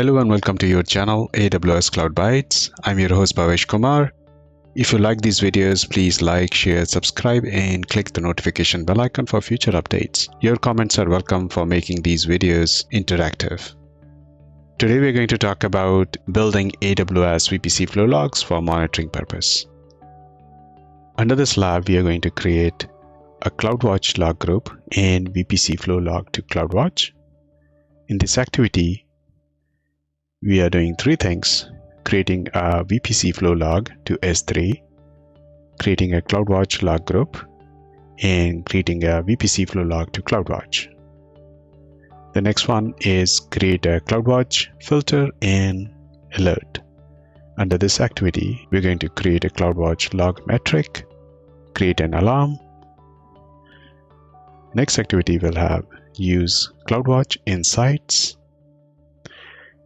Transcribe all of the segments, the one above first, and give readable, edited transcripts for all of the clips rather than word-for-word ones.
Hello and welcome to your channel AWS Cloud Bytes. I'm your host Bhavesh Kumar. If you like these videos, please like, share, subscribe and click the notification bell icon for future updates. Your comments are welcome for making these videos interactive. Today we're going to talk about building AWS VPC Flow Logs for monitoring purpose. Under this lab, we are going to create a CloudWatch Log Group and VPC Flow Log to CloudWatch. In this activity, we are doing three things: creating a VPC Flow Log to S3, creating a CloudWatch Log Group, and creating a VPC Flow Log to CloudWatch. The next one is create a CloudWatch filter and alert. Under this activity, we're going to create a CloudWatch Log Metric, create an alarm. Next activity will have use CloudWatch Insights,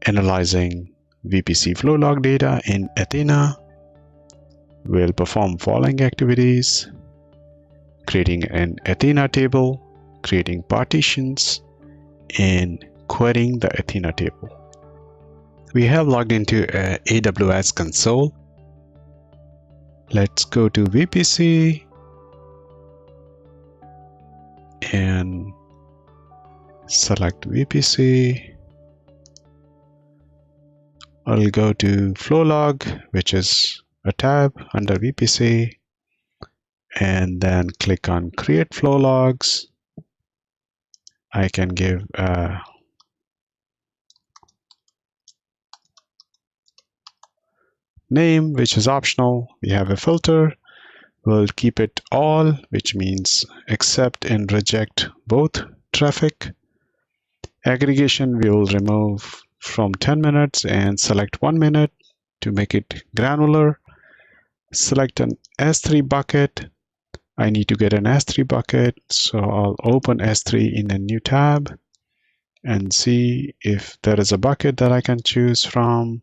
analyzing VPC Flow Log data in Athena. We'll perform following activities: creating an Athena table, creating partitions, and querying the Athena table. We have logged into a AWS console. Let's go to VPC and select VPC. I'll go to Flow Log, which is a tab under VPC, and then click on Create Flow Logs. I can give a name, which is optional. We have a filter. We'll keep it all, which means accept and reject both traffic. Aggregation, we will remove from 10 minutes and select 1 minute to make it granular. Select an S3 bucket. I need to get an S3 bucket, so I'll open S3 in a new tab and see if there is a bucket that I can choose from.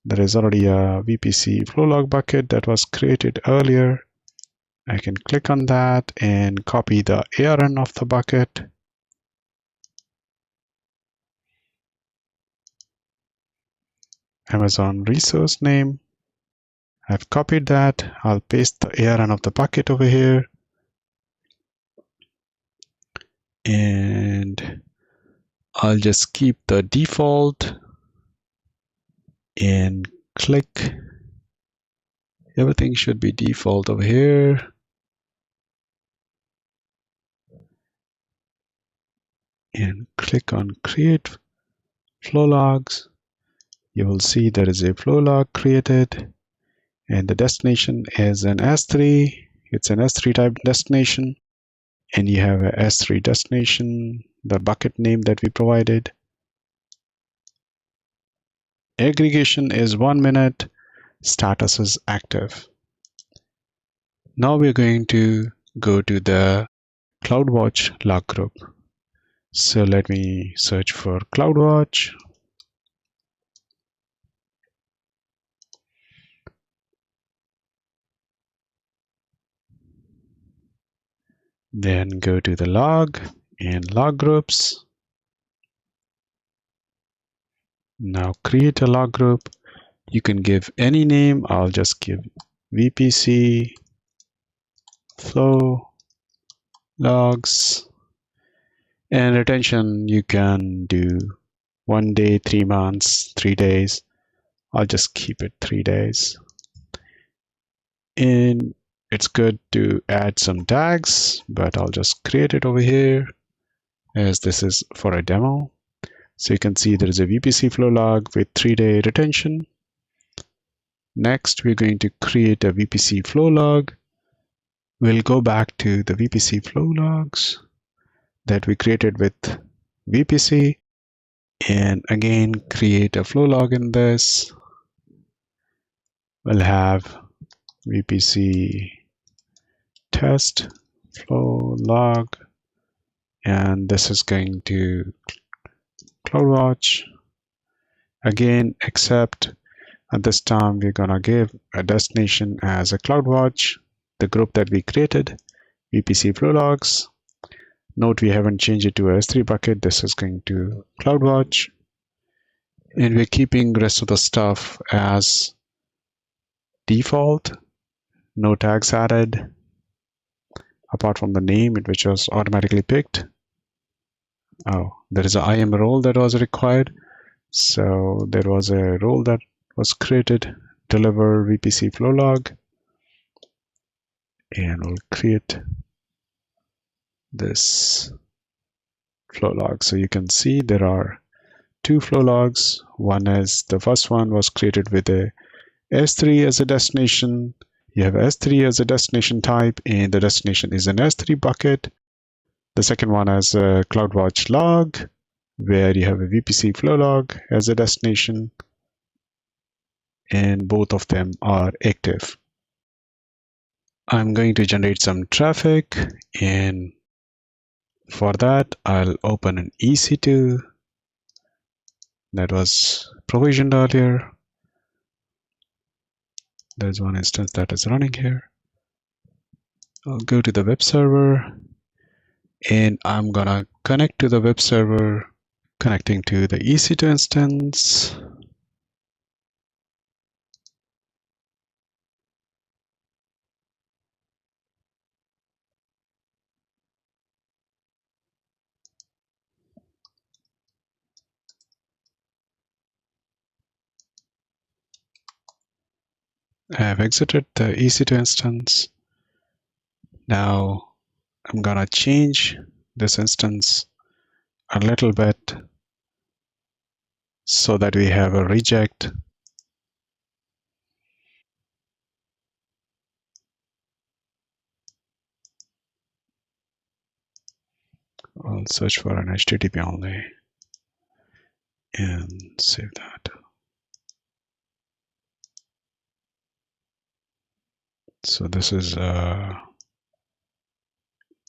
There is already a VPC Flow Log bucket that was created earlier. I can click on that and copy the ARN of the bucket. Amazon resource name. I've copied that. I'll paste the ARN of the bucket over here. And I'll just keep the default and click. Everything should be default over here. And click on Create Flow Logs. You will see there is a flow log created, and the destination is an S3. It's an S3 type destination, and you have a S3 destination, the bucket name that we provided. Aggregation is 1 minute. Status is active. Now we're going to go to the CloudWatch Log Group. So let me search for CloudWatch. Then go to the log and log groups. Now create a log group. You can give any name. I'll just give VPC Flow Logs. And retention, you can do 1 day, 3 months, 3 days. I'll just keep it 3 days. And it's good to add some tags, but I'll just create it over here as this is for a demo. So you can see there is a VPC Flow Log with 3-day retention. Next, we're going to create a VPC Flow Log. We'll go back to the VPC Flow Logs that we created with VPC, and again create a flow log in this. We'll have VPC test flow log, and this is going to CloudWatch. Again, except at this time we're gonna give a destination as a CloudWatch, the group that we created, VPC Flow Logs. Note we haven't changed it to a S3 bucket. This is going to CloudWatch. And we're keeping rest of the stuff as default, no tags added, apart from the name, which was automatically picked. Oh, there is an IAM role that was required. So there was a role that was created, deliver VPC Flow Log, and we'll create this flow log. So you can see there are two flow logs. The first one was created with a S3 as a destination. You have S3 as a destination type, and the destination is an S3 bucket. The second one has a CloudWatch log, where you have a VPC flow log as a destination, and both of them are active. I'm going to generate some traffic, and for that, I'll open an EC2 that was provisioned earlier. There's one instance that is running here. I'll go to the web server, and I'm gonna connect to the web server, connecting to the EC2 instance. I have exited the EC2 instance. Now I'm gonna change this instance a little bit so that we have a reject. I'll search for an HTTP only and save that. So this is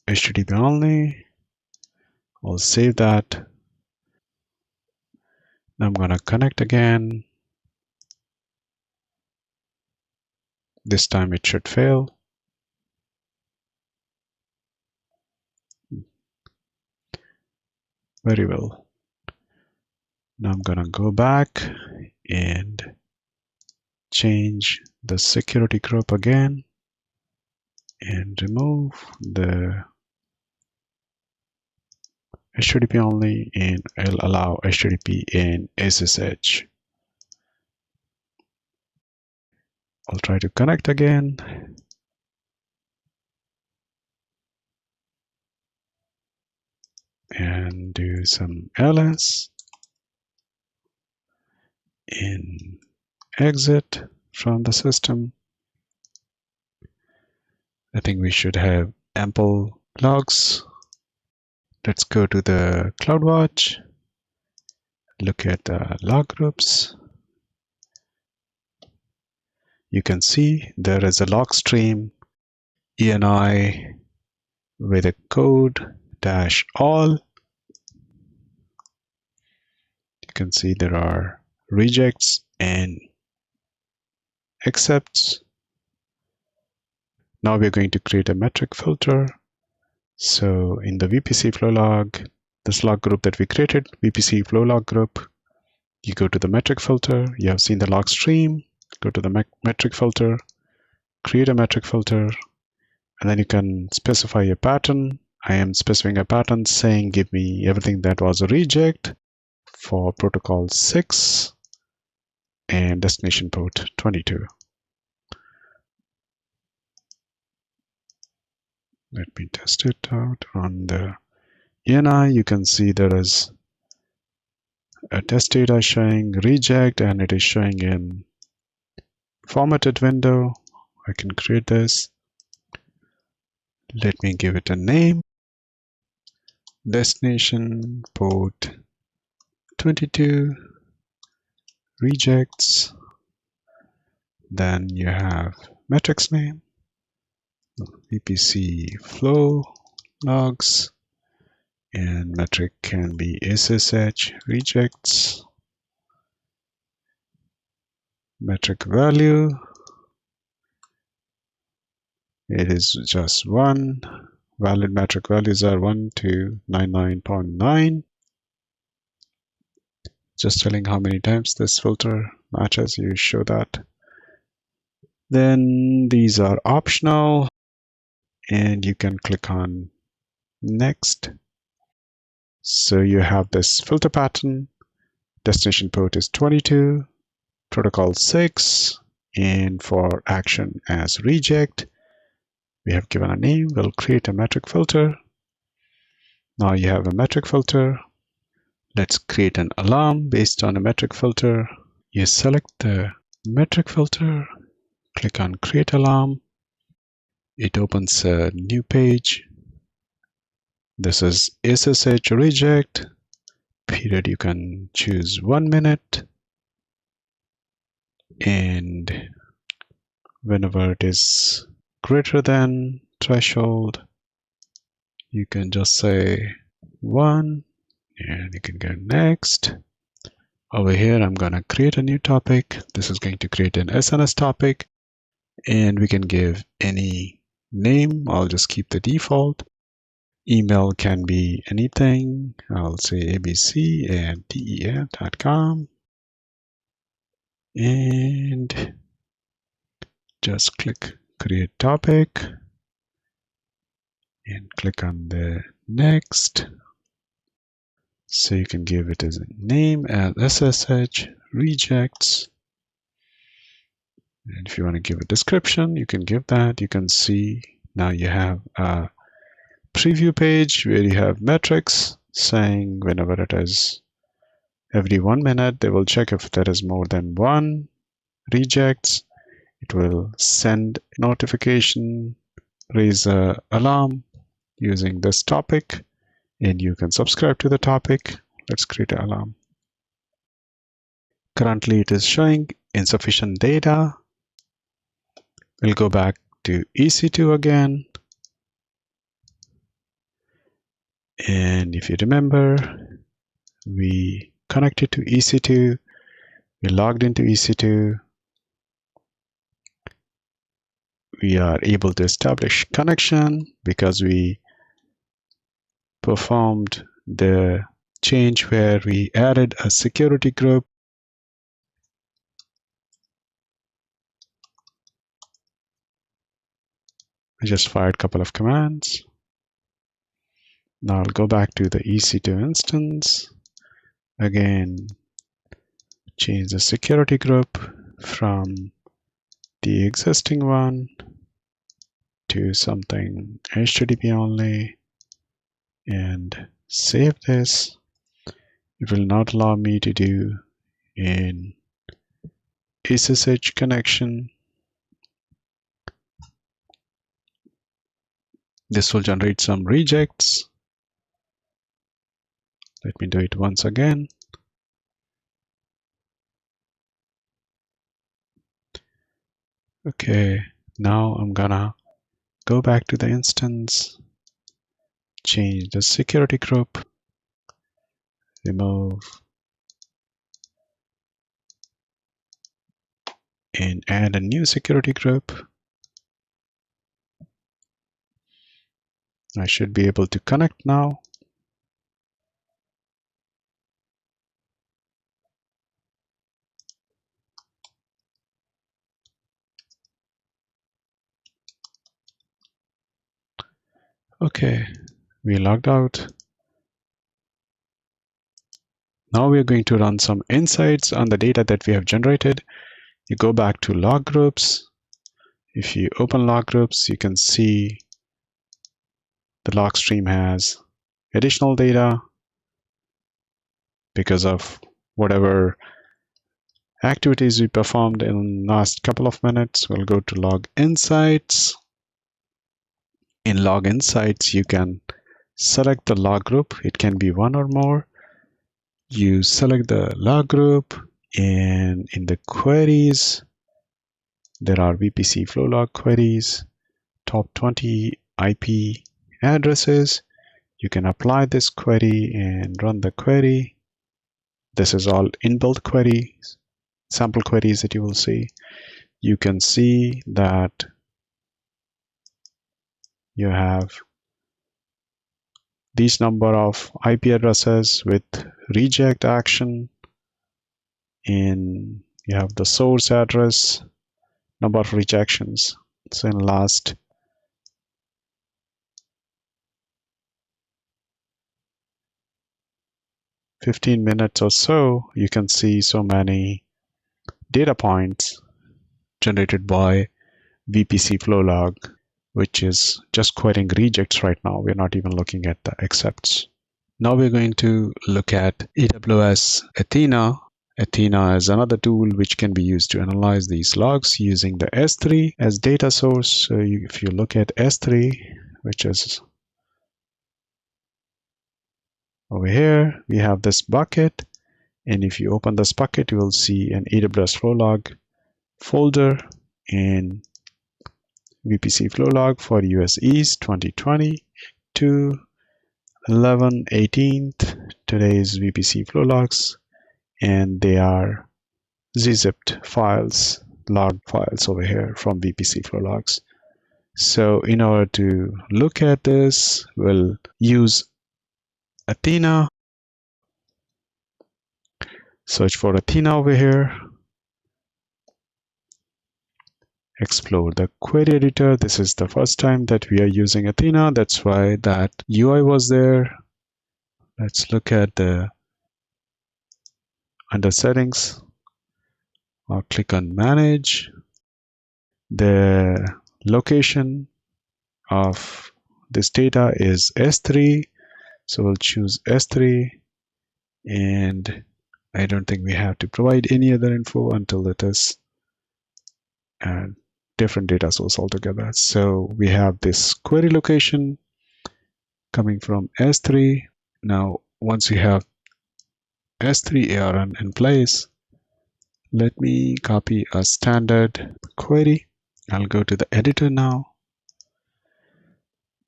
HTTP only. I'll save that. Now I'm gonna connect again. This time it should fail. Very well. Now I'm gonna go back and change the security group again and remove the HTTP only, and I'll allow HTTP and SSH. I'll try to connect again. And do some ls and exit from the system. I think we should have ample logs. Let's go to the CloudWatch, look at the log groups. You can see there is a log stream ENI with a code -all. You can see there are rejects and accepts. Now we're going to create a metric filter. So in the VPC Flow Log, this log group that we created, VPC Flow Log Group, you go to the metric filter. You have seen the log stream. Go to the metric filter, create a metric filter, and then you can specify a pattern. I am specifying a pattern saying give me everything that was a reject for protocol 6 and destination port 22. Let me test it out on the ENI. You can see there is a test data showing reject, and it is showing in formatted window. I can create this. Let me give it a name. Destination port 22 rejects. Then you have metrics name, VPC Flow Logs, and metric can be SSH rejects. Metric value, it is just 1. Valid metric values are 1 to 99.9. just telling how many times this filter matches. You show that. Then these are optional, and you can click on next. So you have this filter pattern. Destination port is 22, protocol 6, and for action as reject, we have given a name. We'll create a metric filter. Now you have a metric filter. Let's create an alarm based on a metric filter. You select the metric filter, click on create alarm. It opens a new page. This is SSH reject. Period, you can choose 1 minute. And whenever it is greater than threshold, you can just say 1, and you can go next. Over here, I'm going to create a new topic. This is going to create an SNS topic, and we can give any name. I'll just keep the default. Email can be anything. I'll say abc@del.com, and just click create topic and click on the next. So you can give it as a name as SSH rejects. And if you want to give a description, you can give that. You can see now you have a preview page where you have metrics saying whenever it is every 1 minute, they will check if there is more than 1 rejects. It will send notification, raise an alarm using this topic, and you can subscribe to the topic. Let's create an alarm. Currently, it is showing insufficient data. We'll go back to EC2 again. And if you remember, we connected to EC2. We logged into EC2. We are able to establish connection because we performed the change where we added a security group. I just fired a couple of commands. Now I'll go back to the EC2 instance. Again, change the security group from the existing one to something HTTP only, and save this. It will not allow me to do an SSH connection. This will generate some rejects. Let me do it once again. Okay, now I'm gonna go back to the instance, change the security group, remove, and add a new security group. I should be able to connect now. Okay, we logged out. Now we're going to run some insights on the data that we have generated. You go back to log groups. If you open log groups, you can see the log stream has additional data because of whatever activities we performed in the last couple of minutes. We'll go to log insights. In log insights, you can select the log group. It can be one or more. You select the log group, and in the queries, there are VPC Flow Log queries, top 20 IP addresses. You can apply this query and run the query. This is all inbuilt queries, sample queries that you will see. You can see that you have these number of IP addresses with reject action And you have the source address, number of rejections. So in last 15 minutes or so, you can see so many data points generated by VPC Flow Log, which is just querying rejects right now. We're not even looking at the accepts. Now we're going to look at AWS Athena. Athena is another tool which can be used to analyze these logs using the S3 as data source. So if you look at S3, which is over here, we have this bucket. And if you open this bucket, you will see an AWS Flow Log folder in VPC Flow Log for US East 2020 to 11/18th. Today's VPC Flow Logs, and they are zipped files, log files over here from VPC Flow Logs. So in order to look at this, we'll use Athena. Search for Athena over here. Explore the query editor. This is the first time that we are using Athena. That's why that UI was there. Let's look at the under settings. I'll click on manage. The location of this data is S3. So we'll choose S3, and I don't think we have to provide any other info until it is a different data source altogether. So we have this query location coming from S3. Now, once you have S3 ARN in place, let me copy a standard query. I'll go to the editor now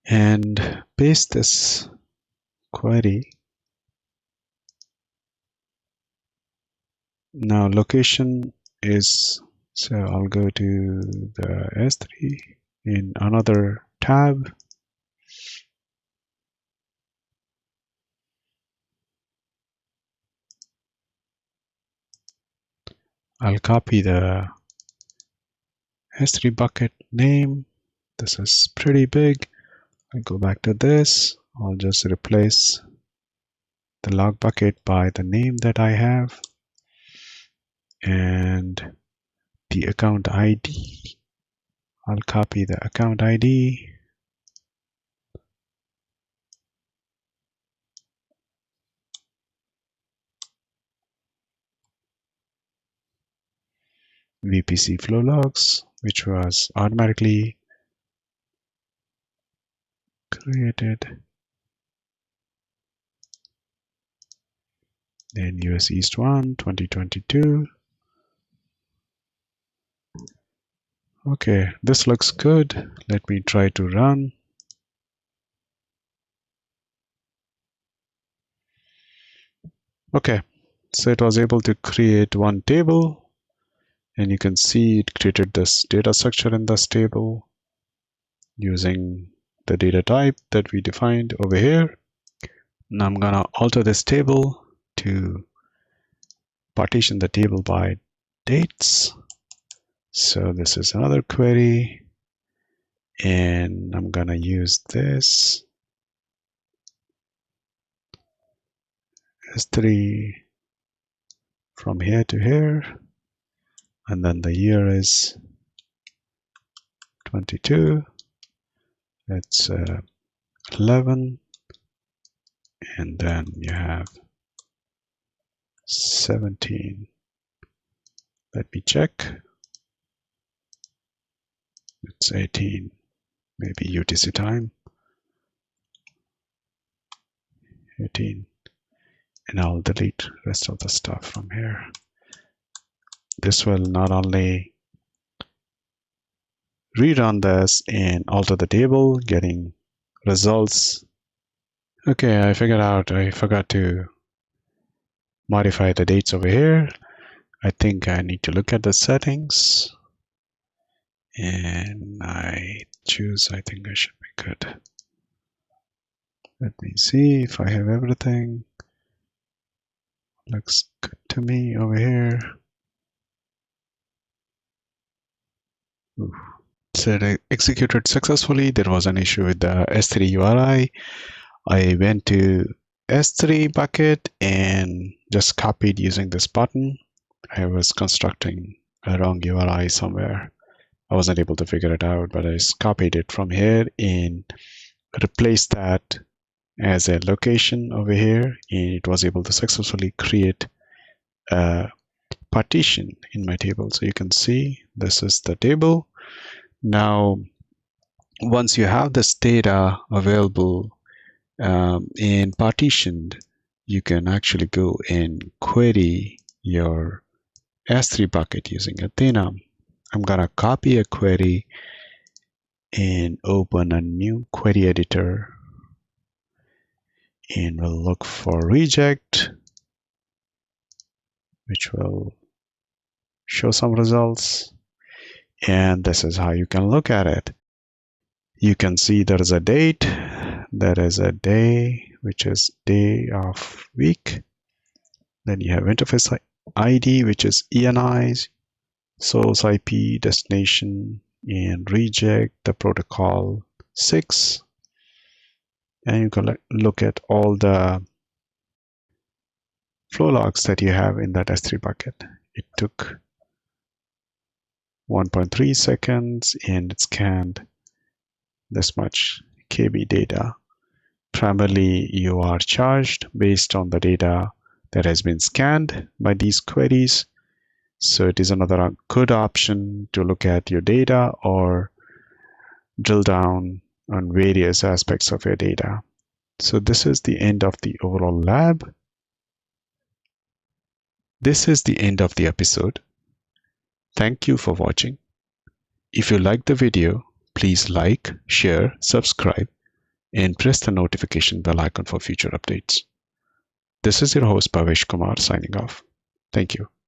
and paste this query. Now location is, so I'll go to the S3 in another tab. I'll copy the S3 bucket name. This is pretty big. I'll go back to this. I'll just replace the log bucket by the name that I have. And the account ID, I'll copy the account ID. VPC Flow Logs, which was automatically created. Then US East 1, 2022. Okay, this looks good. Let me try to run. Okay, so it was able to create one table, and you can see it created this data structure in this table using the data type that we defined over here. Now I'm gonna alter this table to partition the table by dates. So this is another query, and I'm gonna use this S3 from here to here, and then the year is 22. It's 11, and then you have 17. Let me check. It's 18, maybe UTC time. 18, and I'll delete rest of the stuff from here. This will not only rerun this and alter the table, getting results. Okay, I figured out I forgot to modify the dates over here. I think I need to look at the settings, and I think I should be good. Let me see if I have everything. Looks good. to me over here. So it executed successfully. There was an issue with the S3 URI. I went to S3 bucket and just copied using this button. I was constructing a wrong URI somewhere. I wasn't able to figure it out, but I just copied it from here and replaced that as a location over here, and it was able to successfully create a partition in my table. So you can see this is the table. Now, once you have this data available and partitioned, you can actually go and query your S3 bucket using Athena. I'm gonna copy a query and open a new query editor, and we'll look for reject, which will show some results. And this is how you can look at it. You can see there is a date, there is a day, which is day of week. Then you have interface ID, which is ENIs, source IP, destination, and reject, the protocol 6. And you can look at all the flow logs that you have in that S3 bucket. It took 1.3 seconds and it scanned this much KB data. Primarily, you are charged based on the data that has been scanned by these queries. So it is another good option to look at your data or drill down on various aspects of your data. So this is the end of the overall lab. This is the end of the episode. Thank you for watching. If you liked the video, please like, share, subscribe, and press the notification bell icon for future updates. This is your host Bhavesh Kumar signing off. Thank you.